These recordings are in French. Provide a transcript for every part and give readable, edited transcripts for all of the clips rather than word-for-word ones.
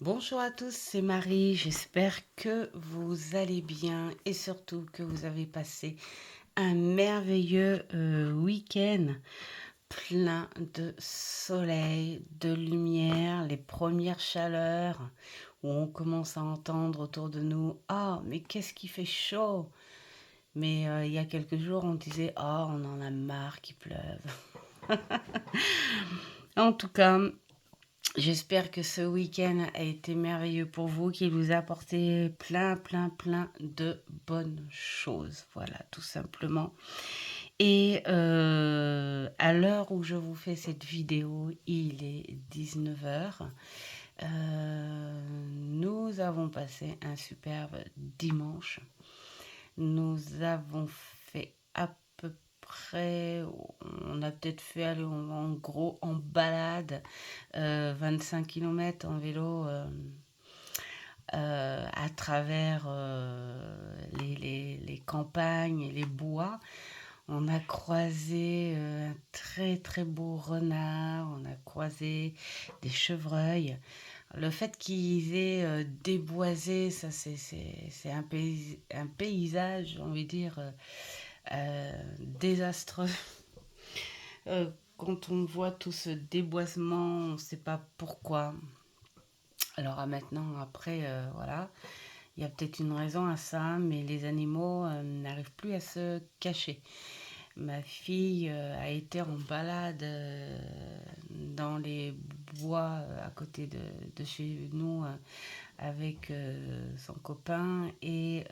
Bonjour à tous, c'est Marie. J'espère que vous allez bien et surtout que vous avez passé un merveilleux week-end plein de soleil, de lumière, les premières chaleurs où on commence à entendre autour de nous: «Ah, mais qu'est-ce qui fait chaud!» Mais il y a quelques jours, on disait: «Oh, on en a marre qu'il pleuve.» En tout cas, j'espère que ce week-end a été merveilleux pour vous, qu'il vous a apporté plein, plein, plein de bonnes choses. Voilà, tout simplement. Et à l'heure où je vous fais cette vidéo, il est 19 heures. Nous avons passé un superbe dimanche. Nous avons fait à peu près, on a peut-être fait aller en gros en balade 25 km en vélo à travers les campagnes et les bois. On a croisé un très très beau renard, on a croisé des chevreuils. Le fait qu'ils aient déboisé, ça c'est un paysage, j'ai envie de dire, désastreux. Euh, Quand on voit tout ce déboisement, on ne sait pas pourquoi. Alors maintenant, après, voilà, il y a peut-être une raison à ça, mais les animaux n'arrivent plus à se cacher. Ma fille a été en balade dans les bois à côté de chez nous avec son copain et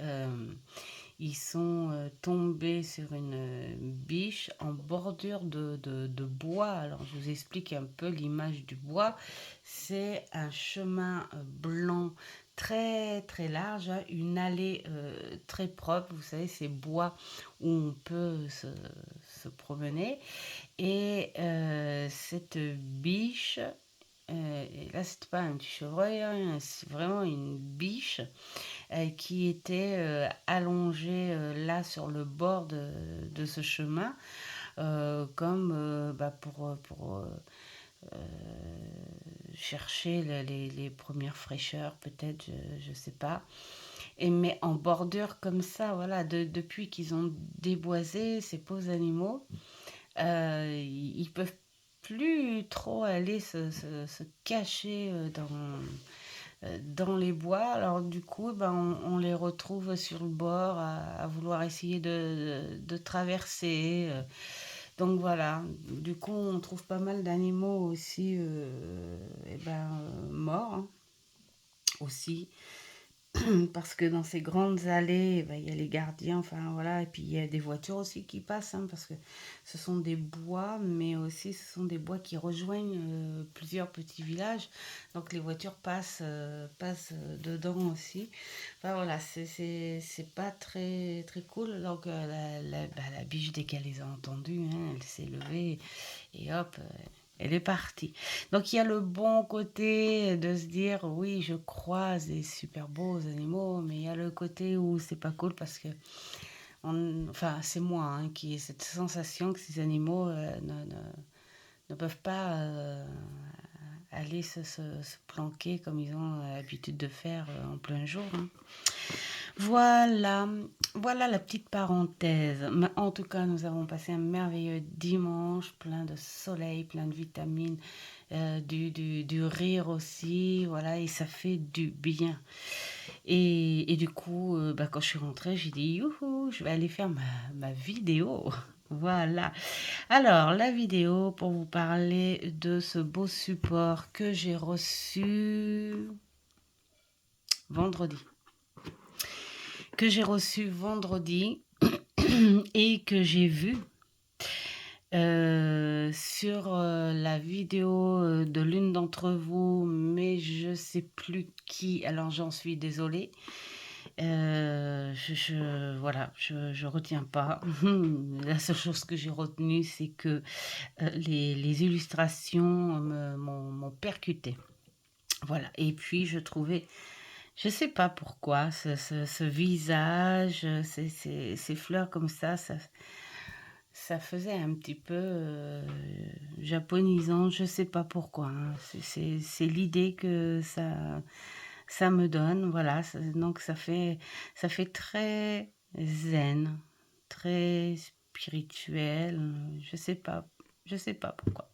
ils sont tombés sur une biche en bordure de bois. Alors je vous explique un peu l'image du bois. C'est un chemin blanc très très large, hein, une allée très propre. Vous savez, ces bois où on peut se promener. Et cette biche, et là c'était pas un petit chevreuil, hein, c'est vraiment une biche qui était allongée là sur le bord de ce chemin, comme pour chercher les premières fraîcheurs, peut-être, je ne sais pas. Et mais en bordure comme ça, voilà, depuis qu'ils ont déboisé ces pauvres animaux, ils peuvent plus trop aller se cacher dans les bois. Alors du coup, ben, on les retrouve sur le bord à vouloir essayer de traverser. Donc voilà, du coup, on trouve pas mal d'animaux aussi morts, hein, aussi. Parce que dans ces grandes allées, eh ben, il y a les gardiens, enfin voilà, et puis il y a des voitures aussi qui passent, hein, parce que ce sont des bois, mais aussi ce sont des bois qui rejoignent plusieurs petits villages. Donc les voitures passent dedans aussi. Enfin voilà, c'est pas très, très cool. Donc la biche, dès qu'elle les a entendus, hein, elle s'est levée et hop, elle est partie. Donc il y a le bon côté de se dire oui, je croise des super beaux animaux, mais il y a le côté où c'est pas cool parce que enfin c'est moi hein, qui ai cette sensation que ces animaux ne peuvent pas aller se planquer comme ils ont l'habitude de faire en plein jour, hein. Voilà, voilà la petite parenthèse. Mais en tout cas, nous avons passé un merveilleux dimanche, plein de soleil, plein de vitamines, du rire aussi, voilà, et ça fait du bien. Et du coup, quand je suis rentrée, j'ai dit, youhou, je vais aller faire ma vidéo. Voilà. Alors, la vidéo pour vous parler de ce beau support que j'ai reçu vendredi. Que j'ai reçu vendredi et que j'ai vu sur la vidéo de l'une d'entre vous, mais je sais plus qui, alors j'en suis désolée. Voilà, je retiens pas. La seule chose que j'ai retenue, c'est que les illustrations m'ont percuté. Voilà, et puis je trouvais, je sais pas pourquoi, ce visage, ces fleurs comme ça ça faisait un petit peu japonisant, je sais pas pourquoi, hein. C'est l'idée que ça me donne, voilà. Donc ça fait très zen, très spirituel, je sais pas pourquoi.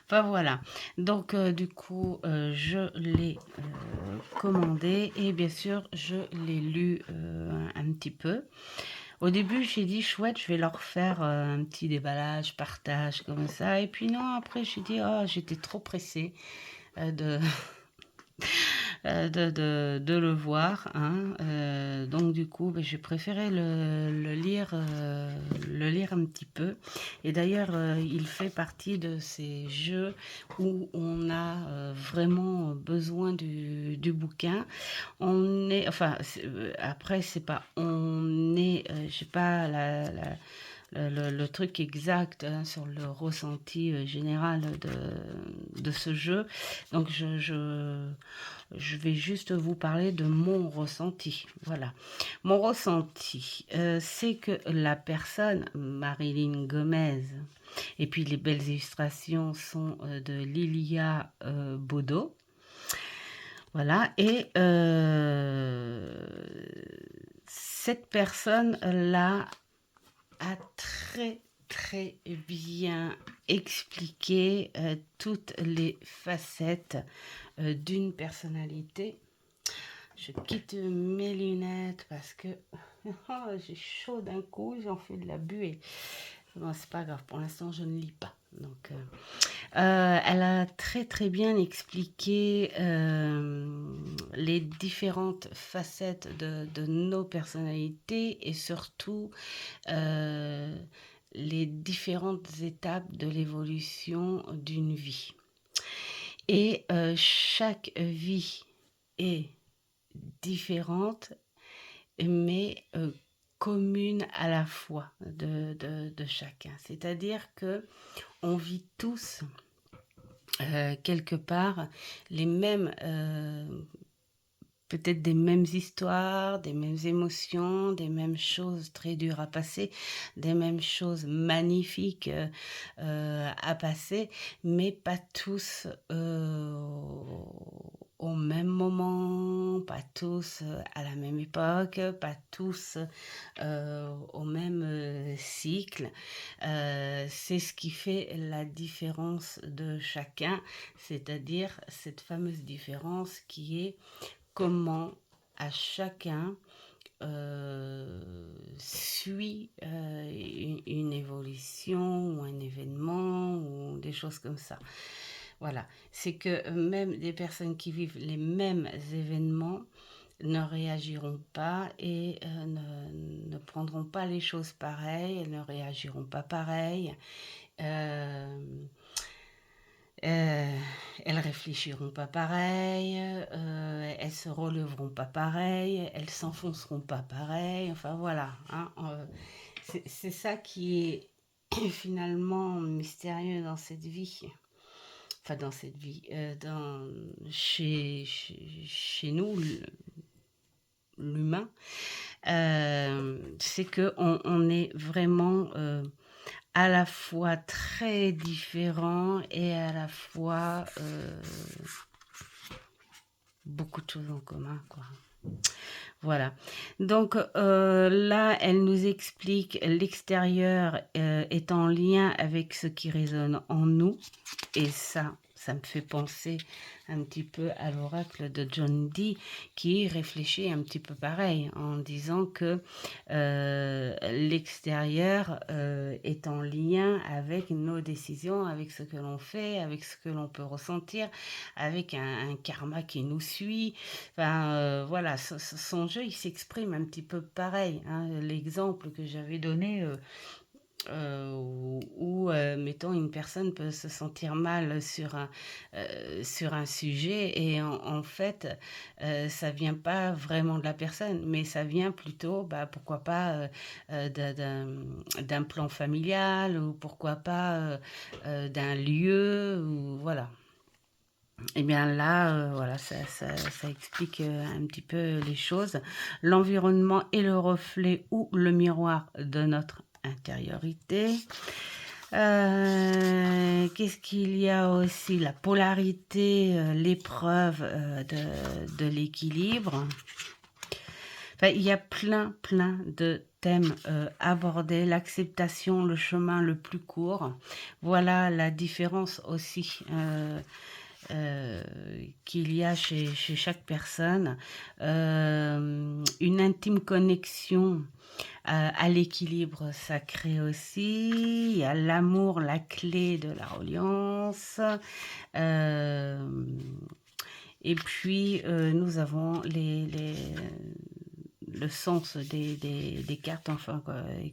Enfin voilà, donc du coup, je l'ai commandé et bien sûr, je l'ai lu un petit peu. Au début, j'ai dit, chouette, je vais leur faire un petit déballage, partage comme ça. Et puis non, après, j'ai dit, oh, j'étais trop pressée de, de le voir, hein. Donc du coup, ben, j'ai préféré le lire un petit peu. Et d'ailleurs, il fait partie de ces jeux où on a vraiment besoin du bouquin. On est, enfin, après, c'est pas, on est, j'ai pas le truc exact hein, sur le ressenti général de ce jeu. Donc, je vais juste vous parler de mon ressenti. Voilà. Mon ressenti, c'est que la personne, Marilyn Gomez, et puis les belles illustrations sont de Lilia Bodo. Voilà. Et cette personne-là a très très bien expliqué toutes les facettes d'une personnalité. Je quitte mes lunettes parce que oh, j'ai chaud d'un coup, j'en fais de la buée. Bon, c'est pas grave, pour l'instant je ne lis pas. Donc, elle a très très bien expliqué les différentes facettes de nos personnalités et surtout les différentes étapes de l'évolution d'une vie. Et chaque vie est différente, mais commune à la fois de chacun. C'est-à-dire que on vit tous quelque part les mêmes, peut-être des mêmes histoires, des mêmes émotions, des mêmes choses très dures à passer, des mêmes choses magnifiques à passer, mais pas tous au même moment, pas tous à la même époque, pas tous au même cycle. C'est ce qui fait la différence de chacun, c'est-à-dire cette fameuse différence qui est comment à chacun suit une évolution ou un événement ou des choses comme ça. Voilà, c'est que même des personnes qui vivent les mêmes événements ne réagiront pas et ne prendront pas les choses pareilles, elles ne réagiront pas pareil. Euh, elles réfléchiront pas pareil, elles se relèveront pas pareil, elles s'enfonceront pas pareil. Enfin voilà, hein, c'est ça qui est finalement mystérieux dans cette vie. Enfin dans cette vie, chez nous, l'humain, c'est que on est vraiment à la fois très différents et à la fois beaucoup de choses en commun, quoi. Voilà. Donc là, elle nous explique l'extérieur est en lien avec ce qui résonne en nous. Et ça me fait penser un petit peu à l'oracle de John Dee qui réfléchit un petit peu pareil en disant que l'extérieur est en lien avec nos décisions, avec ce que l'on fait, avec ce que l'on peut ressentir, avec un karma qui nous suit. Enfin, voilà, son jeu, il s'exprime un petit peu pareil, hein. L'exemple que j'avais donné où, mettons, une personne peut se sentir mal sur un sujet et en fait, ça vient pas vraiment de la personne, mais ça vient plutôt, bah, pourquoi pas, d'un plan familial ou pourquoi pas d'un lieu, ou voilà. Et bien là, voilà, ça explique un petit peu les choses. L'environnement est le reflet ou le miroir de notre intériorité. Qu'est-ce qu'il y a aussi? La polarité, l'épreuve de l'équilibre. Enfin, il y a plein de thèmes abordés. L'acceptation, le chemin le plus court. Voilà la différence aussi qu'il y a chez chaque personne. Une intime connexion à l'équilibre sacré aussi. Il y a l'amour, la clé de la reliance. Et puis, nous avons le sens des cartes, enfin,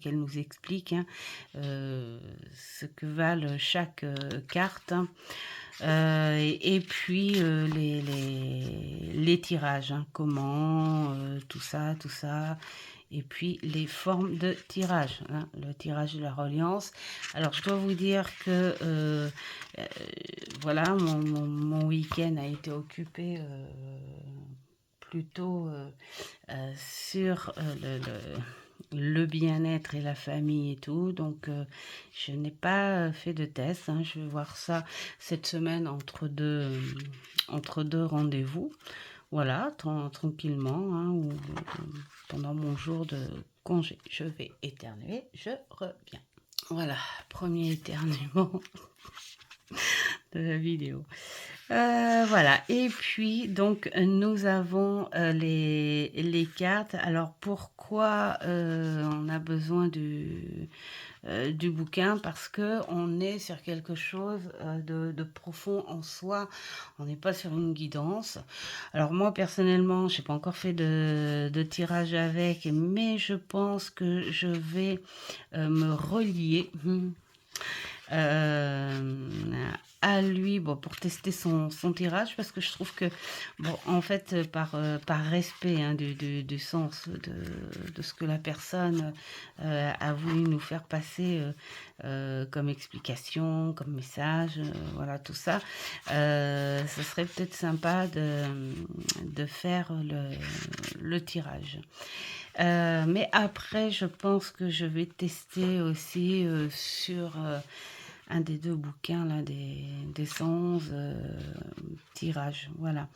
qu'elles nous expliquent, hein, ce que valent chaque carte. Et puis, les tirages, hein, comment, tout ça. Et puis, les formes de tirage, hein, le tirage de la reliance. Alors, je dois vous dire que, voilà, mon week-end a été occupé plutôt sur le bien-être et la famille et tout. Donc, je n'ai pas fait de test, hein. Je vais voir ça cette semaine entre deux rendez-vous. Voilà, tranquillement, hein, ou pendant mon jour de congé. Je vais éternuer, je reviens. Voilà, premier éternuement de la vidéo. Voilà, et puis donc nous avons les cartes. Alors pourquoi on a besoin du bouquin? Parce que on est sur quelque chose de profond en soi. On n'est pas sur une guidance. Alors moi personnellement, je n'ai pas encore fait de tirage avec, mais je pense que je vais me relier à lui, bon, pour tester son tirage, parce que je trouve que, bon, en fait, par respect, hein, du sens de ce que la personne a voulu nous faire passer comme explication, comme message, voilà, tout ça, ce serait peut-être sympa de faire le tirage. Mais après, je pense que je vais tester aussi sur un des deux bouquins là, des 111 tirages. Voilà.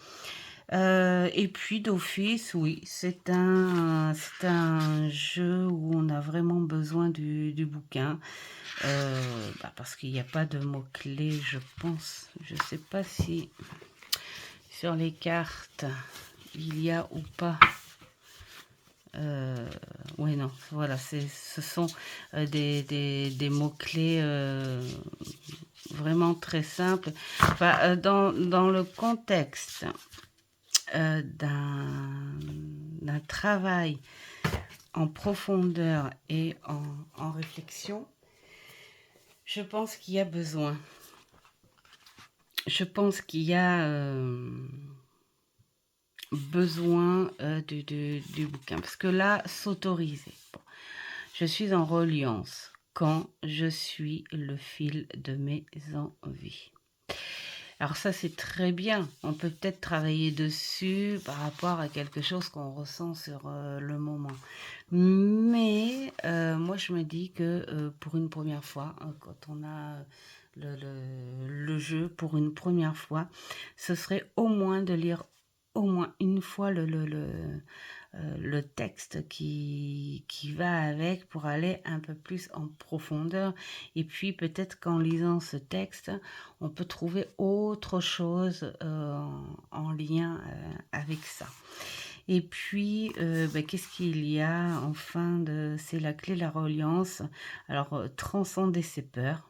Et puis d'office, oui, c'est un jeu où on a vraiment besoin du bouquin. Parce qu'il n'y a pas de mots-clés, je pense. Je ne sais pas si sur les cartes, il y a ou pas. Oui, non, voilà, ce sont des mots-clés vraiment très simples. Enfin, dans le contexte d'un travail en profondeur et en réflexion, je pense qu'il y a besoin. Je pense qu'il y a besoin du bouquin. Parce que là, s'autoriser. Bon, je suis en reliance quand je suis le fil de mes envies. Alors ça, c'est très bien. On peut peut-être travailler dessus par rapport à quelque chose qu'on ressent sur le moment. Mais moi, je me dis que pour une première fois, quand on a le jeu pour une première fois, ce serait au moins de lire au moins une fois le texte qui va avec pour aller un peu plus en profondeur. Et puis peut-être qu'en lisant ce texte, on peut trouver autre chose en lien avec ça. Et puis, qu'est-ce qu'il y a enfin c'est la clé de la reliance. Alors, transcender ses peurs,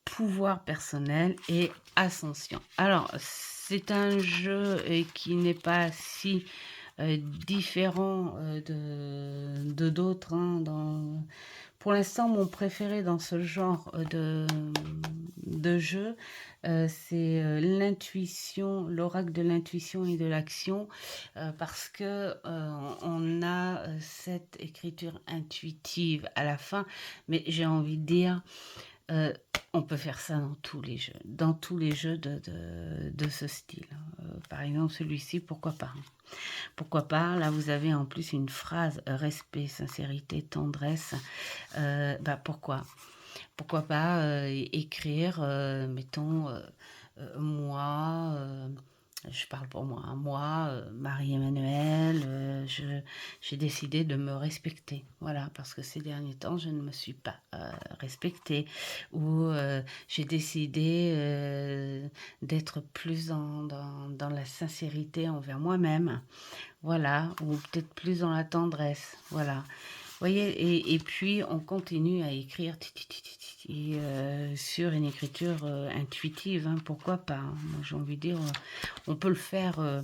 pouvoir personnel et ascension. Alors, c'est un jeu qui n'est pas si différent de d'autres. Hein, pour l'instant, mon préféré dans ce genre de jeu, c'est l'intuition, l'oracle de l'intuition et de l'action, parce que on a cette écriture intuitive à la fin, mais j'ai envie de dire, on peut faire ça dans tous les jeux de ce style. par exemple celui-ci, pourquoi pas, hein. Pourquoi pas? Là, vous avez en plus une phrase, respect, sincérité, tendresse, bah, pourquoi? Pourquoi pas, écrire, mettons, moi, je parle pour moi, hein, moi, Marie-Emmanuelle, j'ai décidé de me respecter. Voilà, parce que ces derniers temps, je ne me suis pas, respectée ou, j'ai décidé, d'être plus dans la sincérité envers moi-même. Voilà, ou peut-être plus dans la tendresse, voilà. Voyez? Et puis on continue à écrire sur une écriture, intuitive, hein, pourquoi pas, hein. Moi j'ai envie de dire, on peut le faire, heu,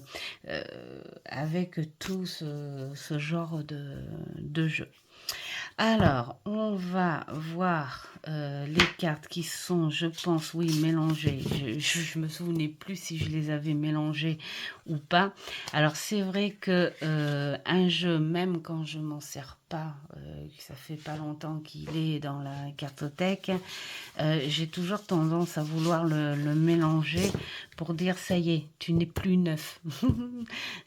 avec tout ce genre de jeu. Alors, on va voir, les cartes qui sont, je pense, oui, mélangées. Je me souvenais plus si je les avais mélangées ou pas. Alors, c'est vrai que, un jeu, même quand je m'en sers pas, que ça fait pas longtemps qu'il est dans la cartothèque, j'ai toujours tendance à vouloir le mélanger pour dire: «Ça y est, tu n'es plus neuf.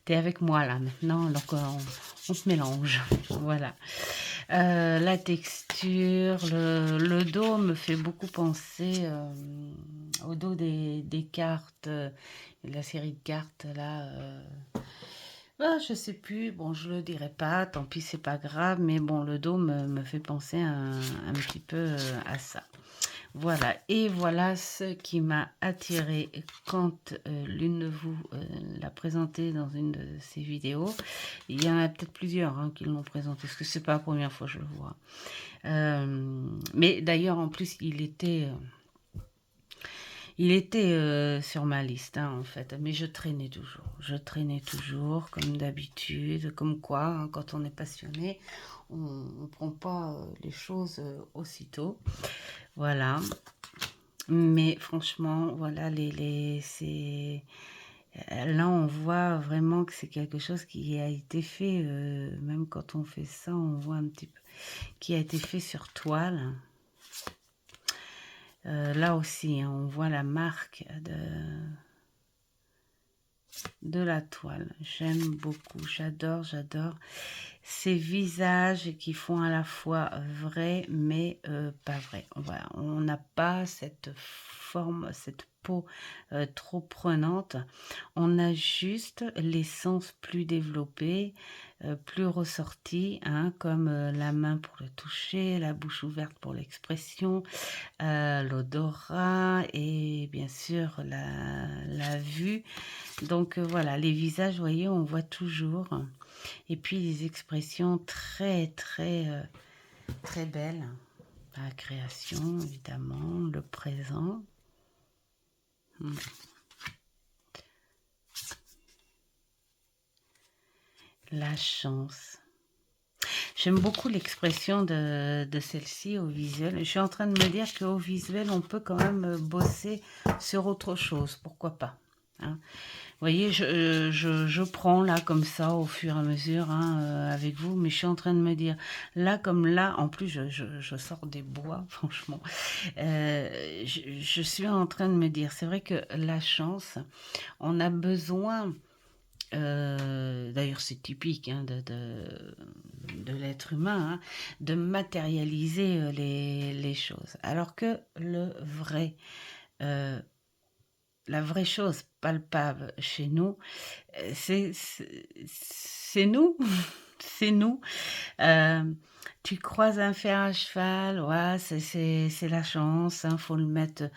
Tu es avec moi là maintenant, donc on se mélange». Voilà. La texture, le dos me fait beaucoup penser, au dos des cartes, la série de cartes là, ah, je sais plus, bon je le dirai pas, tant pis c'est pas grave, mais bon le dos me fait penser un petit peu, à ça. Voilà, et voilà ce qui m'a attiré quand, l'une de vous, l'a présenté dans une de ses vidéos. Il y en a peut-être plusieurs, hein, qui l'ont présenté, parce que c'est pas la première fois que je le vois. Mais d'ailleurs en plus il était, sur ma liste, hein, en fait, mais je traînais toujours. Je traînais toujours comme d'habitude, comme quoi, hein, quand on est passionné, on prend pas, les choses, aussitôt. Voilà. Mais franchement, voilà, c'est là, on voit vraiment que c'est quelque chose qui a été fait, même quand on fait ça, on voit un petit peu qui a été fait sur toile. Là aussi, hein, on voit la marque de la toile. J'aime beaucoup, j'adore ces visages qui font à la fois vrai, mais pas vrai. Voilà, on n'a pas cette forme, cette peau trop prenante. On a juste l'essence plus développée, plus ressortie, hein, comme la main pour le toucher, la bouche ouverte pour l'expression, l'odorat et bien sûr la vue. Donc voilà, les visages, vous voyez, on voit toujours. Et puis les expressions très belles. La création, évidemment, le présent. Hmm. La chance. J'aime beaucoup l'expression de celle-ci au visuel. Je suis en train de me dire qu'au visuel, on peut quand même bosser sur autre chose. Pourquoi pas, hein. Vous voyez, je prends là comme ça au fur et à mesure, hein, avec vous, mais je suis en train de me dire, là comme là, en plus je sors des bois, franchement, je suis en train de me dire, c'est vrai que la chance, on a besoin, d'ailleurs c'est typique, hein, de l'être humain, hein, de matérialiser les choses, alors que euh, la vraie chose palpable chez nous, c'est nous, c'est nous. Heu, Tu croises un fer à cheval, ouais, c'est la chance, hein, faut le mettre,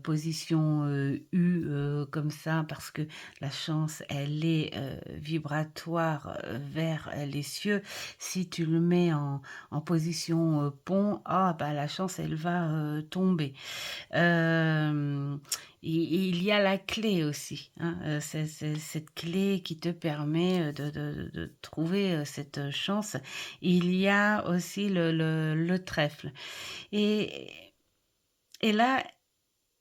position, U, comme ça parce que la chance, elle est, vibratoire, vers, les cieux. Si tu le mets en position, pont, ah bah, la chance, elle va, tomber. Hem, il y a la clé aussi, hein, c'est cette clé qui te permet, de trouver, cette chance. Il y a aussi le trèfle et et là,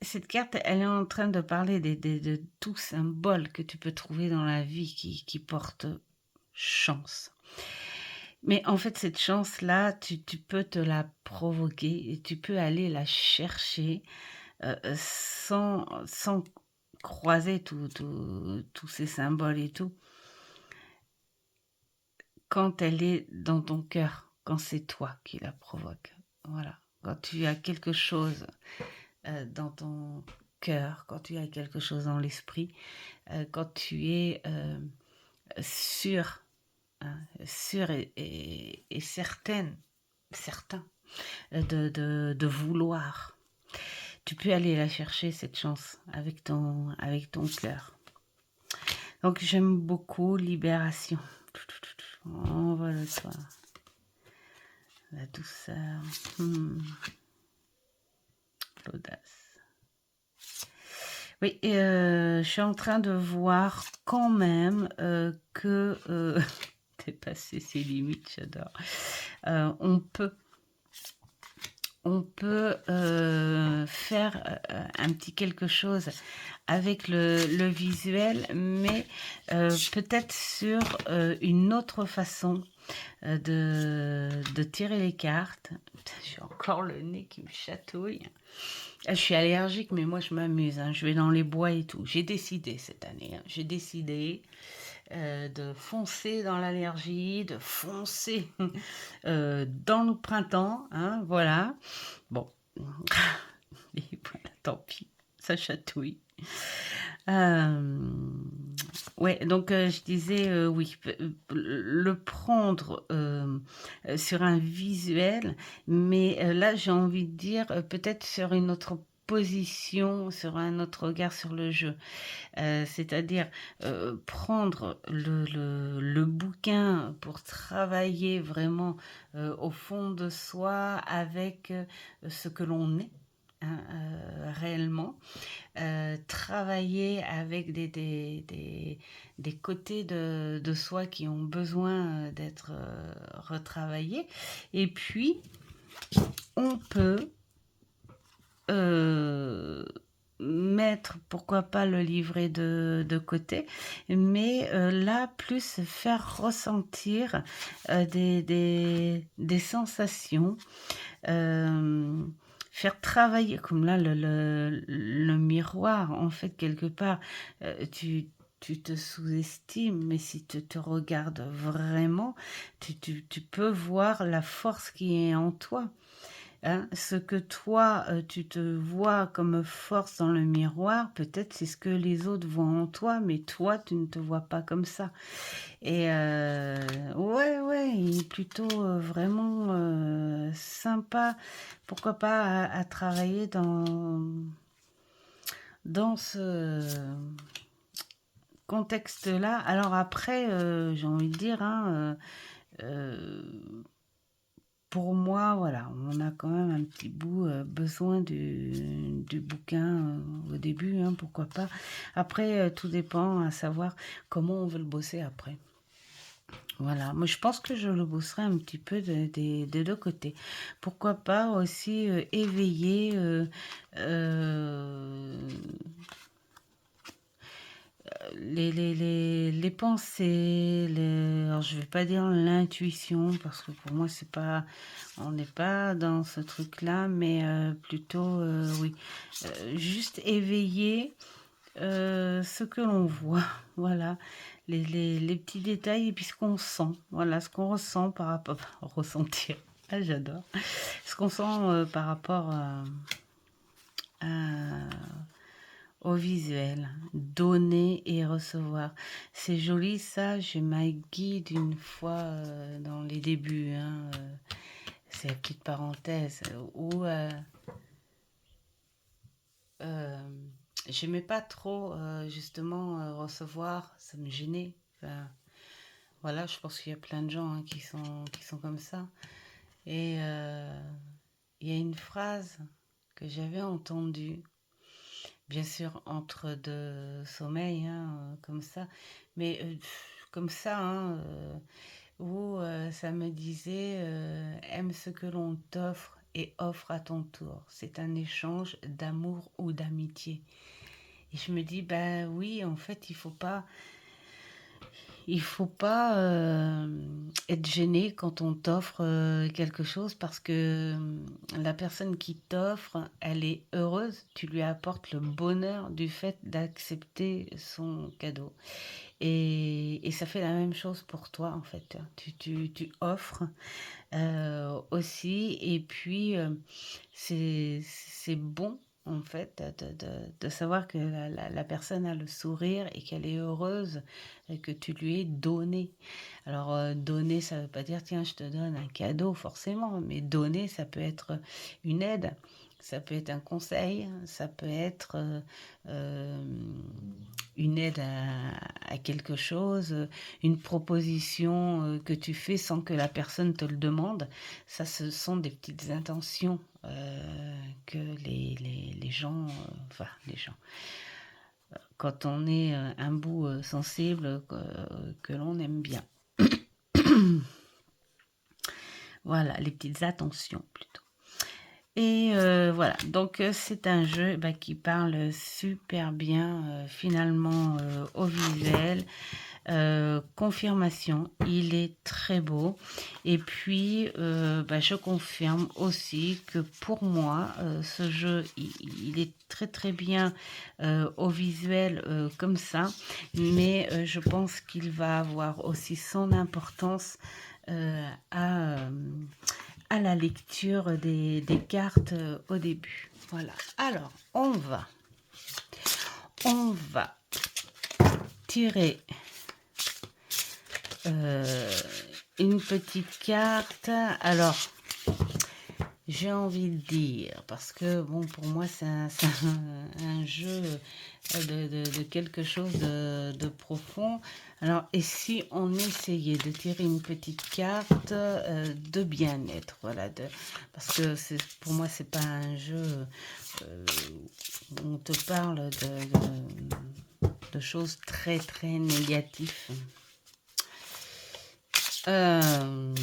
cette carte, elle est en train de parler de tout symbole que tu peux trouver dans la vie qui porte chance. Mais en fait, cette chance-là, tu peux te la provoquer et tu peux aller la chercher, sans croiser tous ces symboles et tout, quand elle est dans ton cœur, quand c'est toi qui la provoque. Voilà. Quand tu as quelque chose dans ton cœur, quand tu as quelque chose dans l'esprit, quand tu es sûr, hein, sûr et certaine, certain de vouloir. Tu peux aller la chercher, cette chance, avec ton cœur. Donc, j'aime beaucoup Libération. Envole-toi. La douceur. L'audace. Oui, et je suis en train de voir quand même que dépasser ses limites, j'adore. On peut faire un petit quelque chose avec le visuel, mais peut-être sur une autre façon de tirer les cartes. J'ai encore le nez qui me chatouille. Je suis allergique, mais moi je m'amuse. Hein. Je vais dans les bois et tout. J'ai décidé cette année. Hein. J'ai décidé de foncer dans l'allergie, de foncer dans le printemps. Hein, voilà. Bon. Et voilà, tant pis. Ça chatouille. Ouais, donc je disais oui, le prendre sur un visuel, mais là j'ai envie de dire peut-être sur une autre position, sur un autre regard sur le jeu. C'est-à-dire prendre le bouquin pour travailler vraiment au fond de soi avec ce que l'on est. Hein, réellement, travailler avec des côtés de soi qui ont besoin d'être retravaillés. Et puis, on peut mettre, pourquoi pas, le livret de côté, mais là, plus faire ressentir des sensations, faire travailler, comme là, le miroir, en fait, quelque part, tu te sous-estimes, mais si tu te regardes vraiment, tu peux voir la force qui est en toi. Hein, ce que toi, tu te vois comme force dans le miroir, peut-être c'est ce que les autres voient en toi, mais toi, tu ne te vois pas comme ça. Et ouais, il est plutôt vraiment sympa, pourquoi pas, à travailler dans ce contexte-là. Alors après, j'ai envie de dire, hein, pour moi, voilà, on a quand même un petit bout besoin du bouquin au début, hein, pourquoi pas. Après, tout dépend à savoir comment on veut le bosser après. Voilà, moi je pense que je le bosserai un petit peu des deux côtés. Pourquoi pas aussi éveiller les pensées, alors je vais pas dire l'intuition parce que pour moi c'est pas, on n'est pas dans ce truc-là, mais plutôt oui, juste éveiller ce que l'on voit, voilà, les petits détails et puis ce qu'on sent, voilà, ce qu'on ressent par rapport, ressentir, ah, j'adore, ce qu'on sent par rapport à au visuel, donner et recevoir. C'est joli ça, j'ai ma guide une fois dans les débuts, hein, c'est la petite parenthèse, où euh, j'aimais pas trop justement recevoir, ça me gênait. Enfin, voilà, je pense qu'il y a plein de gens hein, qui sont comme ça. Et il y a une phrase que j'avais entendue bien sûr entre deux sommeils, hein, comme ça, mais comme ça, hein, où ça me disait aime ce que l'on t'offre et offre à ton tour. C'est un échange d'amour ou d'amitié. Et je me dis, bah oui, en fait, il faut pas être gêné quand on t'offre quelque chose parce que la personne qui t'offre, elle est heureuse, tu lui apportes le bonheur du fait d'accepter son cadeau. Et ça fait la même chose pour toi en fait. Tu offres aussi. Et puis, c'est bon, en fait, de savoir que la personne a le sourire et qu'elle est heureuse et que tu lui aies donné. Alors, donner, ça veut pas dire, tiens, je te donne un cadeau, forcément, mais donner, ça peut être une aide. Ça peut être un conseil, ça peut être euh, une aide à quelque chose, une proposition que tu fais sans que la personne te le demande. Ça, ce sont des petites intentions que les gens, enfin les gens, quand on est un bout sensible, que l'on aime bien. Voilà, les petites attentions plutôt. Et voilà, donc c'est un jeu bah, qui parle super bien finalement au visuel. Confirmation, il est très beau. Et puis, bah, je confirme aussi que pour moi, ce jeu, il est très très bien au visuel comme ça. Mais je pense qu'il va avoir aussi son importance euh, à, euh, à la lecture des cartes au début. Voilà. Alors, on va tirer euh, une petite carte. Alors, j'ai envie de dire, parce que bon, pour moi, un jeu de quelque chose de profond. Alors, et si on essayait de tirer une petite carte de bien-être, voilà, parce que pour moi, c'est pas un jeu euh, où on te parle de choses très très négatives. Euh,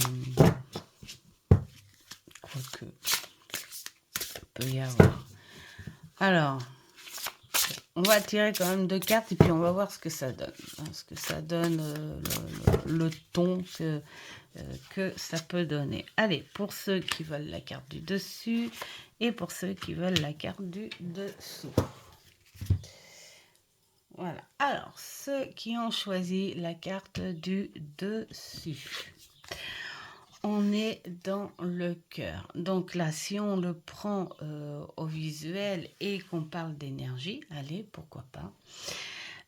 Quoique, il peut y avoir. Alors, on va tirer quand même deux cartes et puis on va voir ce que ça donne. Ce que ça donne, le ton que ça peut donner. Allez, pour ceux qui veulent la carte du dessus et pour ceux qui veulent la carte du dessous. Voilà. Alors, ceux qui ont choisi la carte du dessus. On est dans le cœur. Donc là, si on le prend au visuel et qu'on parle d'énergie, allez, pourquoi pas.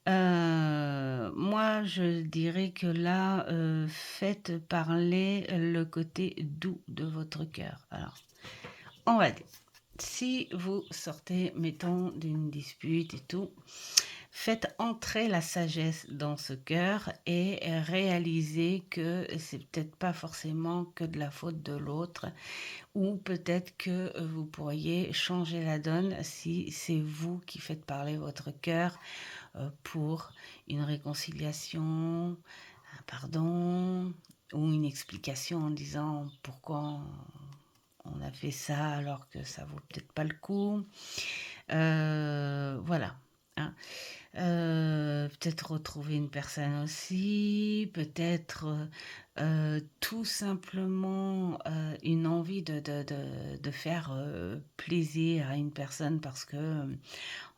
Moi, je dirais que là, faites parler le côté doux de votre cœur. Alors, on va dire, si vous sortez, mettons, d'une dispute et tout, faites entrer la sagesse dans ce cœur et réalisez que c'est peut-être pas forcément que de la faute de l'autre, ou peut-être que vous pourriez changer la donne si c'est vous qui faites parler votre cœur pour une réconciliation, un pardon ou une explication en disant pourquoi on a fait ça alors que ça vaut peut-être pas le coup. Voilà. Hein. Peut-être retrouver une personne aussi, peut-être tout simplement une envie de faire plaisir à une personne parce que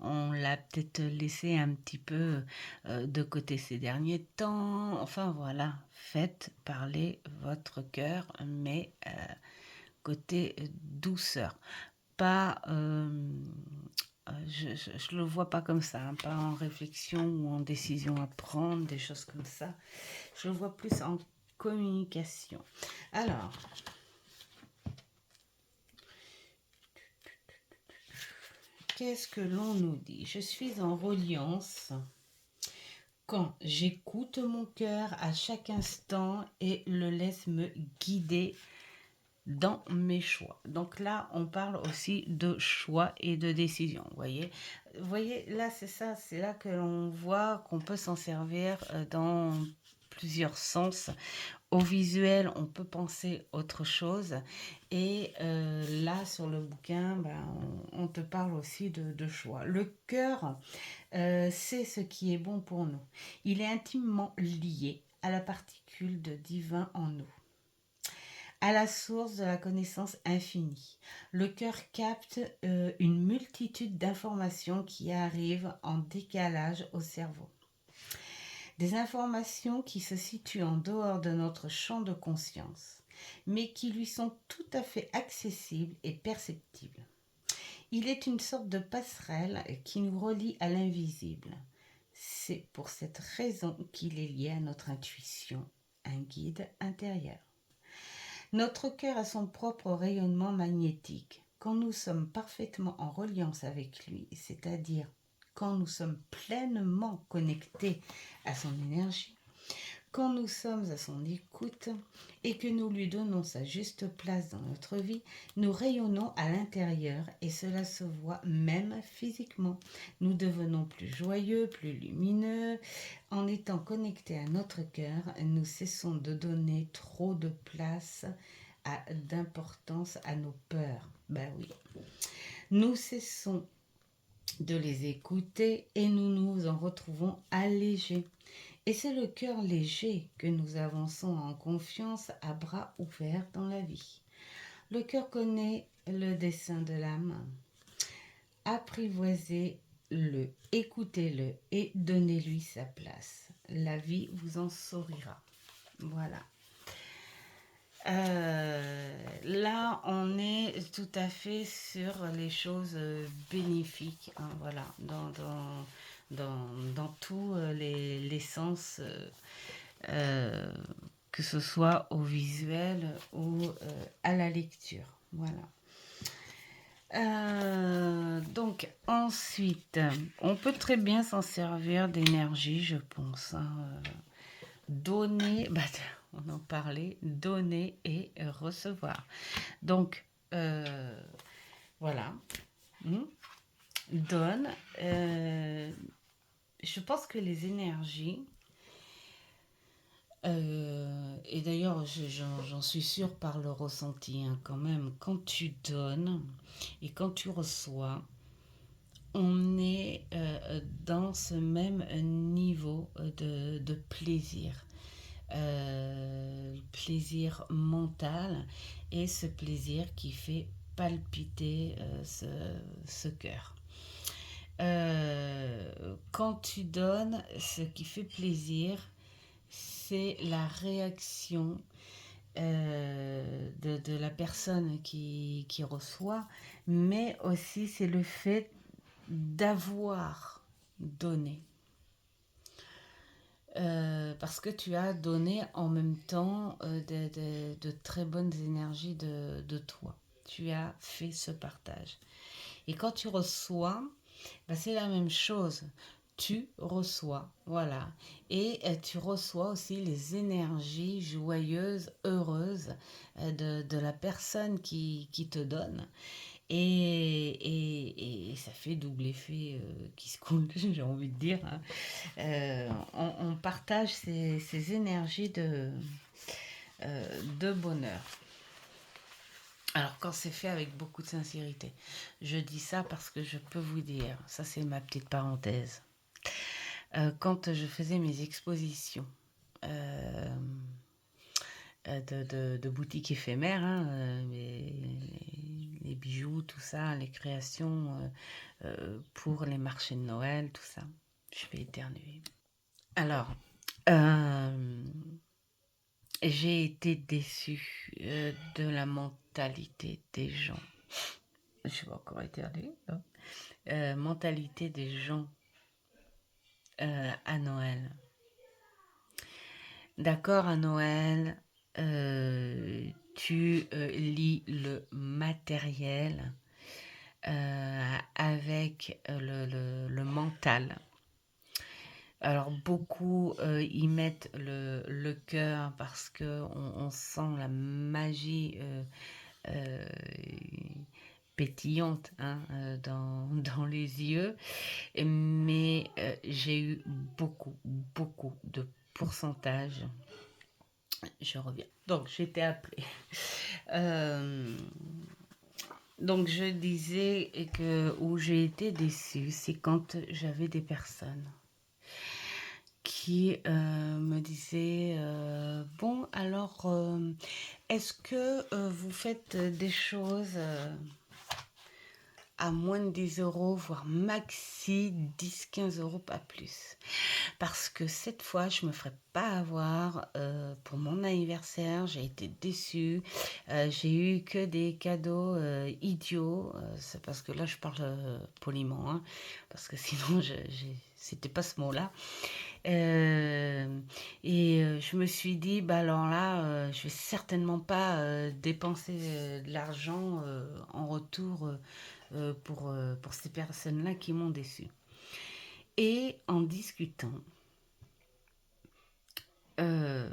on l'a peut-être laissé un petit peu de côté ces derniers temps. Enfin voilà, faites parler votre cœur, mais côté douceur. Pas, je le vois pas comme ça, hein, pas en réflexion ou en décision à prendre, des choses comme ça. Je le vois plus en communication. Alors, qu'est-ce que l'on nous dit? Je suis en reliance quand j'écoute mon cœur à chaque instant et le laisse me guider dans mes choix. Donc là, on parle aussi de choix et de décision. Vous voyez, là, c'est ça, c'est là que l'on voit qu'on peut s'en servir dans plusieurs sens. Au visuel, on peut penser autre chose. Et là, sur le bouquin, ben, on te parle aussi de choix. Le cœur, c'est ce qui est bon pour nous. Il est intimement lié à la particule de divin en nous, à la source de la connaissance infinie. Le cœur capte une multitude d'informations qui arrivent en décalage au cerveau. Des informations qui se situent en dehors de notre champ de conscience, mais qui lui sont tout à fait accessibles et perceptibles. Il est une sorte de passerelle qui nous relie à l'invisible. C'est pour cette raison qu'il est lié à notre intuition, un guide intérieur. Notre cœur a son propre rayonnement magnétique. Quand nous sommes parfaitement en reliance avec lui, c'est-à-dire quand nous sommes pleinement connectés à son énergie, quand nous sommes à son écoute et que nous lui donnons sa juste place dans notre vie, nous rayonnons à l'intérieur et cela se voit même physiquement. Nous devenons plus joyeux, plus lumineux. En étant connectés à notre cœur, nous cessons de donner trop de place, d'importance à nos peurs. Ben oui. Nous cessons de les écouter et nous nous en retrouvons allégés. Et c'est le cœur léger que nous avançons en confiance à bras ouverts dans la vie. Le cœur connaît le dessein de l'âme. Apprivoisez-le, écoutez-le et donnez-lui sa place. La vie vous en sourira. Voilà. Là, on est tout à fait sur les choses bénéfiques, hein, voilà, dans tous les sens, que ce soit au visuel ou à la lecture. Voilà. Donc ensuite, on peut très bien s'en servir d'énergie, je pense, hein, donner, bah, on en parlait, donner et recevoir. Donc, voilà. Donne. Je pense que les énergies, et d'ailleurs, j'en suis sûre par le ressenti, hein, quand même, quand tu donnes et quand tu reçois, on est dans ce même niveau de plaisir. Plaisir mental et ce plaisir qui fait palpiter ce cœur. Quand tu donnes, ce qui fait plaisir, c'est la réaction de la personne qui reçoit, mais aussi c'est le fait d'avoir donné. Parce que tu as donné en même temps de très bonnes énergies de toi. Tu as fait ce partage. Et quand tu reçois, bah, c'est la même chose. Tu reçois, voilà. Et tu reçois aussi les énergies joyeuses, heureuses de la personne qui te donne. Et ça fait double effet qui se coule, j'ai envie de dire, hein. On partage ces énergies de bonheur. Alors quand c'est fait avec beaucoup de sincérité. Je dis ça parce que je peux vous dire, ça c'est ma petite parenthèse. Quand je faisais mes expositions de boutiques éphémères, hein, les bijoux, tout ça, les créations pour les marchés de Noël, tout ça. Je vais éternuer. Alors, j'ai été déçue de la mentalité des gens. Je vais encore éternuer. Mentalité des gens à Noël. D'accord, à Noël, tu lis le matériel avec le mental. Alors beaucoup y mettent le cœur parce que on sent la magie pétillante, hein, dans les yeux. Mais j'ai eu beaucoup de pourcentage. Je reviens. Donc, j'étais appelée. Euh, donc, je disais que où j'ai été déçue, c'est quand j'avais des personnes qui me disaient bon, alors, est-ce que vous faites des choses à moins de 10 euros, voire maxi 10-15 euros, pas plus. Parce que cette fois, je me ferai pas avoir pour mon anniversaire. J'ai été déçue. J'ai eu que des cadeaux idiots. C'est parce que là, je parle poliment, hein, parce que sinon, c'était pas ce mot-là. Je me suis dit, bah alors là, je vais certainement pas dépenser de l'argent en retour pour ces personnes-là qui m'ont déçue. Et en discutant, euh,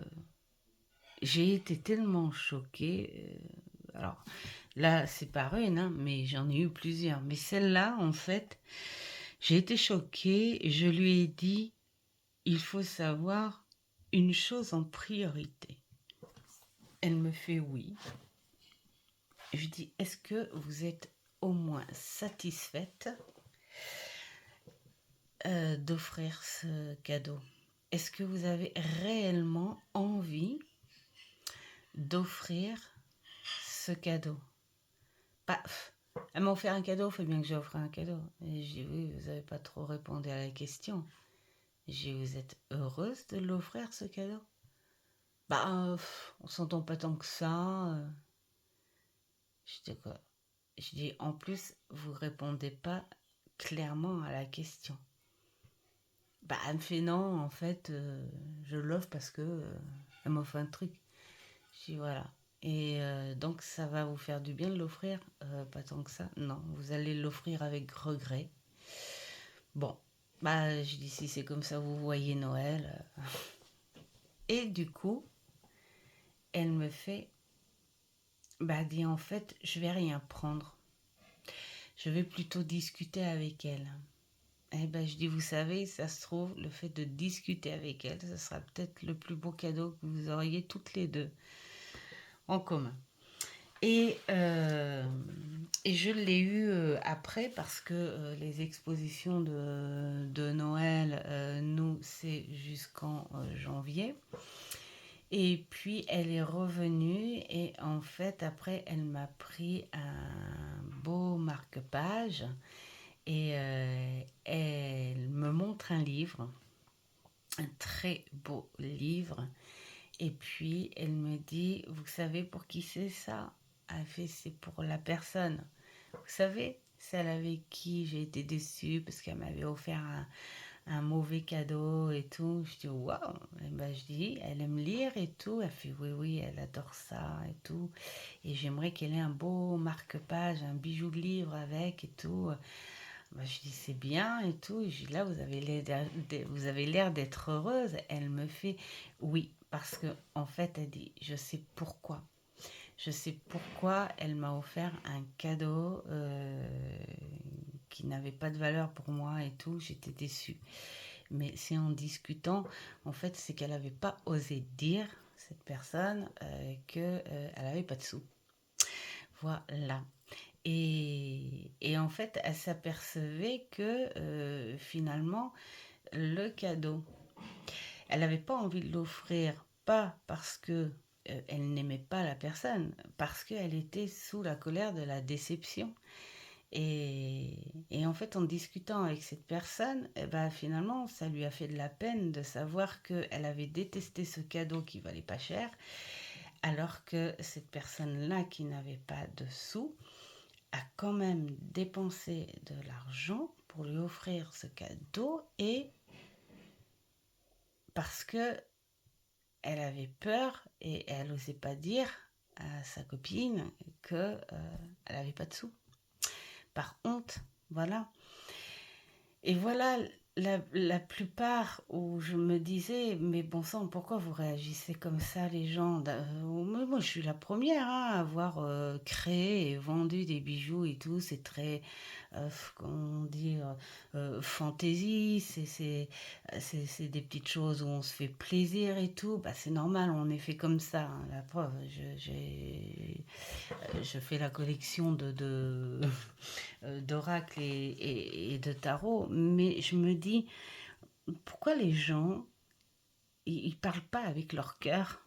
j'ai été tellement choquée. Alors là, c'est pas une, hein, mais j'en ai eu plusieurs. Mais celle-là, en fait, j'ai été choquée et je lui ai dit, il faut savoir une chose en priorité. Elle me fait oui. Je dis, est-ce que vous êtes au moins satisfaite d'offrir ce cadeau? Est-ce que vous avez réellement envie d'offrir ce cadeau? Paf, elle m'a offert un cadeau, il faut bien que j'offre un cadeau. Et j'ai dit, oui, vous n'avez pas trop répondu à la question. J'ai dit, vous êtes heureuse de l'offrir ce cadeau? Bah, on s'entend pas tant que ça. Je dis quoi? Je dis, en plus, vous répondez pas clairement à la question. Bah, elle me fait non, en fait, je l'offre parce que elle m'offre un truc. Je dis voilà. Et donc, ça va vous faire du bien de l'offrir? Pas tant que ça. Non, vous allez l'offrir avec regret. Bon, bah, je dis si c'est comme ça, vous voyez Noël. Et du coup, elle me fait, bah, dit en fait, je vais rien prendre. Je vais plutôt discuter avec elle. Eh ben, je dis, vous savez, ça se trouve, le fait de discuter avec elle, ce sera peut-être le plus beau cadeau que vous auriez toutes les deux en commun. Et je l'ai eu après parce que les expositions de Noël, nous, c'est jusqu'en janvier. Et puis, elle est revenue et en fait, après, elle m'a pris un beau marque-page et elle me montre un livre, un très beau livre. Et puis, elle me dit, vous savez pour qui c'est ça? Elle fait, c'est pour la personne. Vous savez, celle avec qui j'ai été déçue parce qu'elle m'avait offert un mauvais cadeau et tout. Je dis, waouh! Et ben, je dis, elle aime lire et tout. Elle fait, oui, oui, elle adore ça et tout. Et j'aimerais qu'elle ait un beau marque-page, un bijou de livre avec et tout. Ben, je dis, c'est bien et tout. Et je dis, là, vous avez l'air d'être heureuse. Elle me fait, oui, parce que en fait, elle dit, je sais pourquoi. Je sais pourquoi elle m'a offert un cadeau qui n'avait pas de valeur pour moi et tout. J'étais déçue. Mais c'est en discutant, en fait, c'est qu'elle n'avait pas osé dire, cette personne, qu'elle n'avait pas de sous. Voilà. Et en fait, elle s'apercevait que finalement, le cadeau, elle n'avait pas envie de l'offrir, pas parce que elle n'aimait pas la personne, parce qu'elle était sous la colère de la déception. Et en fait, en discutant avec cette personne, eh ben, finalement, ça lui a fait de la peine de savoir qu'elle avait détesté ce cadeau qui valait pas cher, alors que cette personne-là qui n'avait pas de sous a quand même dépensé de l'argent pour lui offrir ce cadeau et parce que elle avait peur et elle n'osait pas dire à sa copine que elle n'avait pas de sous. Par honte, voilà. Et voilà la plupart où je me disais, mais bon sang, pourquoi vous réagissez comme ça les gens? Moi, je suis la première hein, à avoir créé et vendu des bijoux et tout. C'est très comment dire, fantaisie, c'est des petites choses où on se fait plaisir et tout, bah, c'est normal, on est fait comme ça, hein. La preuve, je fais la collection d'oracles et de tarot, mais je me dis, pourquoi les gens, ils parlent pas avec leur cœur?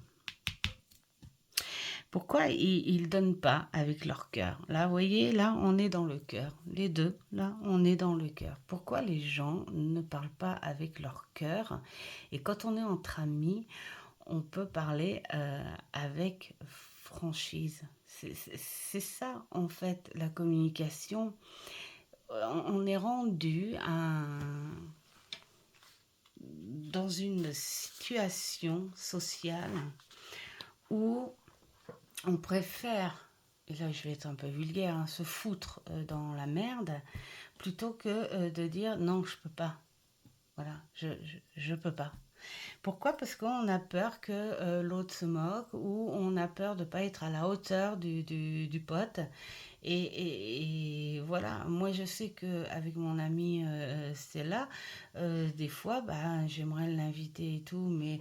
Pourquoi ils ne donnent pas avec leur cœur? Là, vous voyez, là, on est dans le cœur. Les deux, là, on est dans le cœur. Pourquoi les gens ne parlent pas avec leur cœur? Et quand on est entre amis, on peut parler avec franchise. C'est ça, en fait, la communication. On est rendu dans une situation sociale où on préfère, et là je vais être un peu vulgaire, hein, se foutre dans la merde plutôt que de dire non, je peux pas. Voilà, je peux pas. Pourquoi? Parce qu'on a peur que l'autre se moque ou on a peur de ne pas être à la hauteur du pote. Et voilà, moi je sais qu'avec mon amie Stella, des fois, bah, j'aimerais l'inviter et tout, mais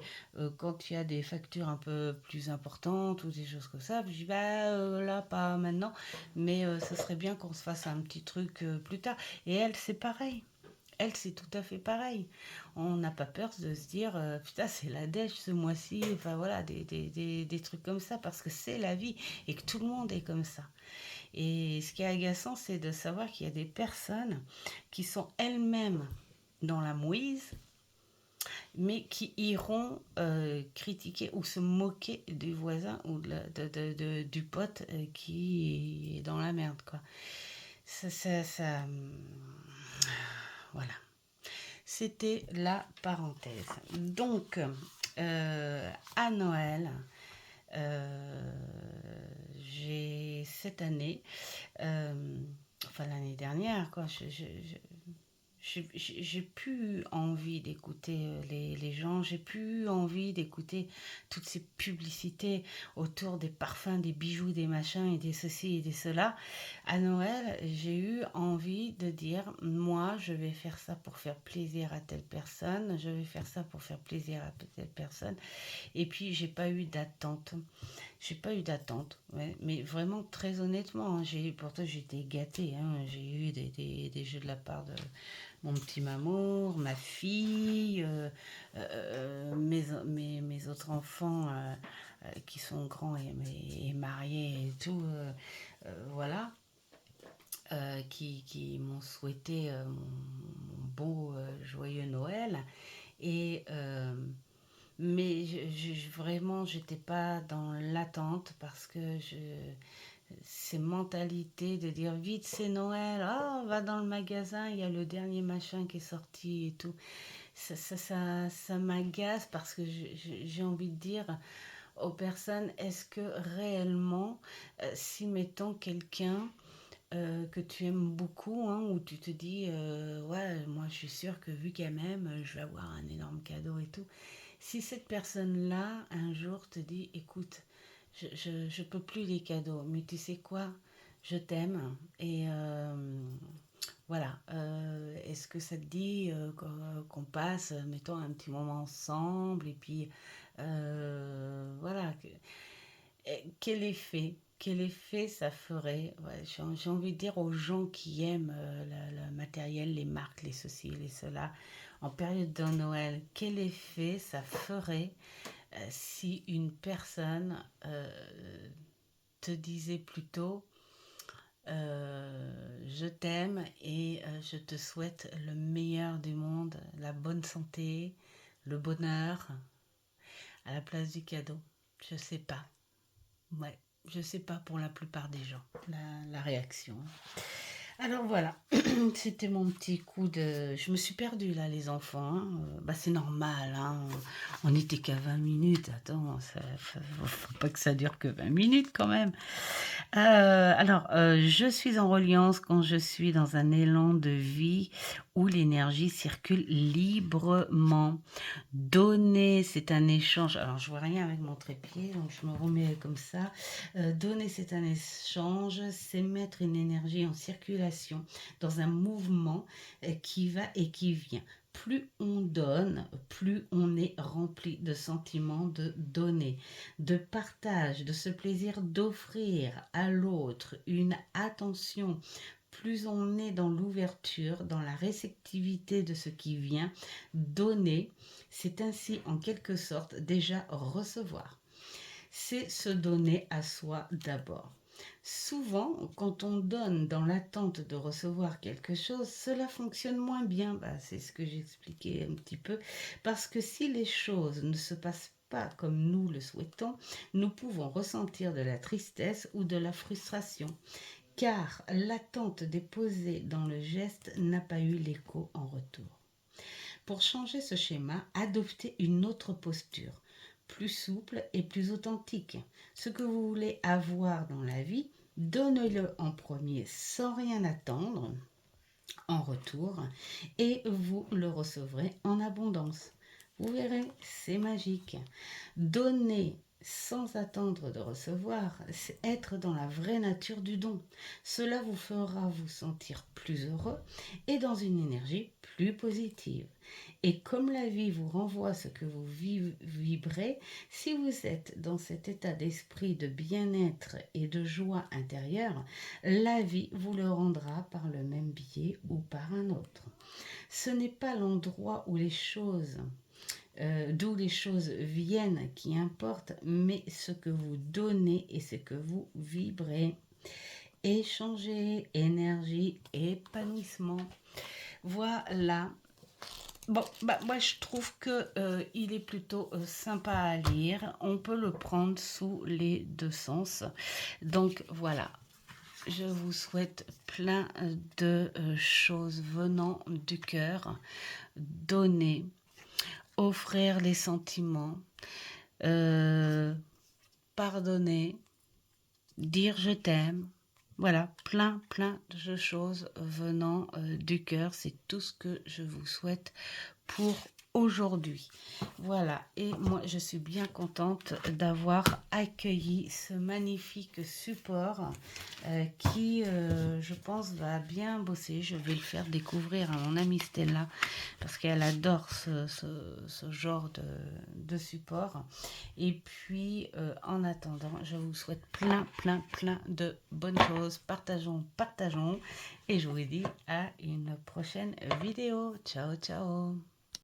quand il y a des factures un peu plus importantes ou des choses comme ça, je dis, bah là, pas maintenant, mais ce serait bien qu'on se fasse un petit truc plus tard. Et elle, c'est pareil. Elle, c'est tout à fait pareil. On n'a pas peur de se dire, putain, c'est la dèche ce mois-ci, enfin voilà, des trucs comme ça, parce que c'est la vie et que tout le monde est comme ça. Et ce qui est agaçant, c'est de savoir qu'il y a des personnes qui sont elles-mêmes dans la mouise, mais qui iront critiquer ou se moquer du voisin ou du pote qui est dans la merde, quoi. Voilà. C'était la parenthèse. Donc, à Noël, euh, j'ai cette année, enfin l'année dernière, quoi, j'ai plus envie d'écouter les gens, j'ai plus envie d'écouter toutes ces publicités autour des parfums, des bijoux, des machins et des ceci et des cela. À Noël, j'ai eu envie de dire, moi, je vais faire ça pour faire plaisir à telle personne, je vais faire ça pour faire plaisir à telle personne. Et puis, j'ai pas eu d'attente. J'ai pas eu d'attente, ouais, mais vraiment très honnêtement, hein, pourtant j'ai été gâtée, hein, j'ai eu des jeux de la part de mon petit Mamour, ma fille, mes autres enfants qui sont grands et mariés et tout, voilà, qui m'ont souhaité mon beau, joyeux Noël. Et mais vraiment, j'étais pas dans l'attente parce que ces mentalités de dire vite c'est Noël, ah, on va dans le magasin, il y a le dernier machin qui est sorti et tout. Ça m'agace parce que j'ai envie de dire aux personnes, est-ce que réellement, si mettons quelqu'un que tu aimes beaucoup, hein, où tu te dis, ouais, moi je suis sûre que vu qu'elle m'aime, je vais avoir un énorme cadeau et tout. Si cette personne-là, un jour, te dit, écoute, je peux plus les cadeaux, mais tu sais quoi, je t'aime et voilà, est-ce que ça te dit qu'on passe, mettons, un petit moment ensemble et puis voilà, quel effet ça ferait, ouais, j'ai envie de dire aux gens qui aiment le matériel, les marques, les ceci, les cela, en période de Noël, quel effet ça ferait si une personne te disait plutôt je t'aime et je te souhaite le meilleur du monde, la bonne santé, le bonheur, à la place du cadeau. Je sais pas. Ouais, je sais pas pour la plupart des gens, la réaction. Alors voilà, c'était mon petit coup de... Je me suis perdue là, les enfants, hein. Bah, c'est normal, hein. On n'était qu'à 20 minutes. Attends, faut pas que ça dure que 20 minutes quand même. Alors, je suis en reliance quand je suis dans un élan de vie où l'énergie circule librement. Donner, c'est un échange. Alors, je vois rien avec mon trépied, donc je me remets comme ça. Donner, c'est un échange, c'est mettre une énergie en circulation dans un mouvement qui va et qui vient. Plus on donne, plus on est rempli de sentiments de donner, de partage, de ce plaisir d'offrir à l'autre une attention. Plus on est dans l'ouverture, dans la réceptivité de ce qui vient, donner, c'est ainsi en quelque sorte déjà recevoir. C'est se donner à soi d'abord. Souvent, quand on donne dans l'attente de recevoir quelque chose, cela fonctionne moins bien. C'est ce que j'expliquais un petit peu. Parce que si les choses ne se passent pas comme nous le souhaitons, nous pouvons ressentir de la tristesse ou de la frustration. Car l'attente déposée dans le geste n'a pas eu l'écho en retour. Pour changer ce schéma, adoptez une autre posture, plus souple et plus authentique. Ce que vous voulez avoir dans la vie, donnez-le en premier sans rien attendre en retour et vous le recevrez en abondance. Vous verrez, c'est magique. Donner sans attendre de recevoir, c'est être dans la vraie nature du don. Cela vous fera vous sentir plus heureux et dans une énergie plus positive. Et comme la vie vous renvoie ce que vous vibrez, si vous êtes dans cet état d'esprit de bien-être et de joie intérieure, la vie vous le rendra par le même biais ou par un autre. Ce n'est pas l'endroit où les choses d'où les choses viennent qui importe, mais ce que vous donnez et ce que vous vibrez. Échanger, énergie, épanouissement. Voilà. Bon, moi je trouve que il est plutôt sympa à lire. On peut le prendre sous les deux sens. Donc voilà. Je vous souhaite plein de choses venant du cœur. Donner, offrir les sentiments, pardonner, dire je t'aime. Voilà, plein de choses venant du cœur. C'est tout ce que je vous souhaite pour aujourd'hui. Voilà, et moi je suis bien contente d'avoir accueilli ce magnifique support qui, je pense, va bien bosser. Je vais le faire découvrir à mon amie Stella parce qu'elle adore ce genre de support. Et puis, en attendant, je vous souhaite plein de bonnes choses. Partageons. Et je vous dis à une prochaine vidéo. Ciao.